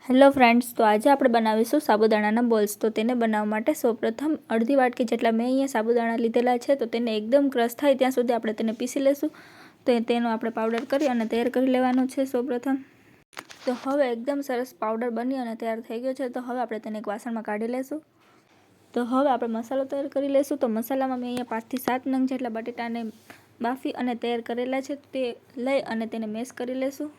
Hello friends, તો આજે આપણે બનાવીશું સાબુદાણાના બોલ્સ. તો તેને બનાવવા માટે સૌપ્રથમ અડધી વાટકી જેટલા મેં અહીંયા સાબુદાણા લીધેલા છે. તો તેને એકદમ ક્રશ થાય ત્યાં સુધી આપણે તેને પીસી લેશું. તો તેનો આપણે પાવડર કરી અને તૈયાર કરી લેવાનો છે સૌપ્રથમ. તો હવે એકદમ સરસ પાવડર બની અને તૈયાર થઈ ગયો છે. તો હવે આપણે તેને એક વાસણમાં કાઢી લેશું. તો હવે આપણે મસાલો તૈયાર કરી લેશું. તો મસાલામાં મેં અહીંયા 5 થી 7 નંગ જેટલા બટેટાને બાફી અને તૈયાર કરેલા છે. તે લઈ અને તેને મેશ કરી લેશું.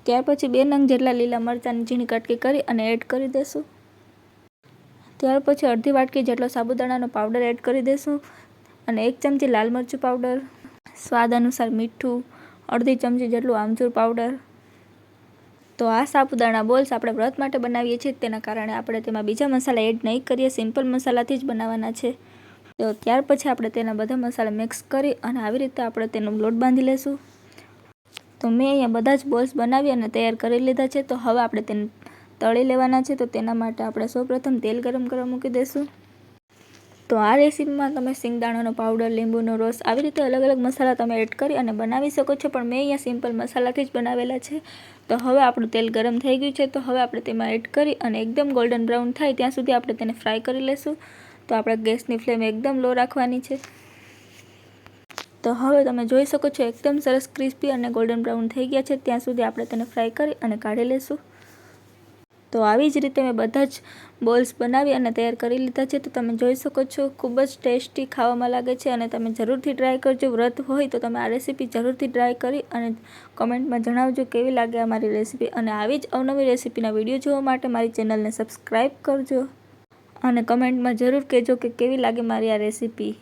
ત્યાર પછી 2 નંગ જેટલા લીલા મરચાંની ઝીણી કટકી કરી અને એડ કરી દઈશું. ત્યાર પછી અડધી વાટકી જેટલો સાબુદાણાનો પાવડર એડ કરી દઈશું અને 1 ચમચી લાલ મરચું પાવડર, સ્વાદ અનુસાર મીઠું, અડધી ચમચી જેટલું આમચૂર પાવડર. તો આ સાબુદાણા બોલ્સ આપણે વ્રત માટે બનાવીએ છીએ, તેના કારણે આપણે તેમાં બીજા મસાલા એડ નહીં કરીએ, સિમ્પલ મસાલાથી જ બનાવવાના છે. તો ત્યાર પછી આપણે તેના બધા મસાલા મિક્સ કરી અને આવી રીતે આપણે તેનો લોટ બાંધી લેશું. તો મેં અહીંયા બધા જ બોલ્સ બનાવી અને તૈયાર કરી લીધા છે. તો હવે આપણે તેને તળી લેવાના છે. તો તેના માટે આપણે સૌપ્રથમ તેલ ગરમ કરવા મૂકી દઈશું. તો આ રેસીપીમાં તમે સિંગદાણાનો પાવડર, લીંબુનો રસ આવી રીતે અલગ અલગ મસાલા તમે એડ કરી અને બનાવી શકો છો, પણ મેં અહીંયા સિમ્પલ મસાલાથી જ બનાવેલા છે. તો હવે આપણું તેલ ગરમ થઈ ગયું છે. તો હવે આપણે તેમાં એડ કરી અને એકદમ ગોલ્ડન બ્રાઉન થાય ત્યાં સુધી આપણે તેને ફ્રાય કરી લેશું. તો આપણે ગેસની ફ્લેમ એકદમ લો રાખવાની છે. તો હવે તમે જોઈ શકો છો એકદમ સરસ ક્રિસ્પી અને ગોલ્ડન બ્રાઉન થઈ ગયા છે. ત્યાં સુધી આપણે તેને ફ્રાય કરી અને કાઢી લેશું. તો આવી જ રીતે મેં બધા જ બોલ્સ બનાવી અને તૈયાર કરી લીધા છે. તો તમે જોઈ શકો છો ખૂબ જ ટેસ્ટી ખાવામાં લાગે છે અને તમે જરૂરથી ટ્રાય કરજો. વ્રત હોય તો તમે આ રેસીપી જરૂરથી ટ્રાય કરી અને કમેન્ટમાં જણાવજો કેવી લાગે અમારી રેસીપી. અને આવી જ અવનવી રેસીપીના વિડીયો જોવા માટે મારી ચેનલને સબસ્ક્રાઈબ કરજો અને કમેન્ટમાં જરૂર કહેજો કે કેવી લાગે મારી આ રેસીપી.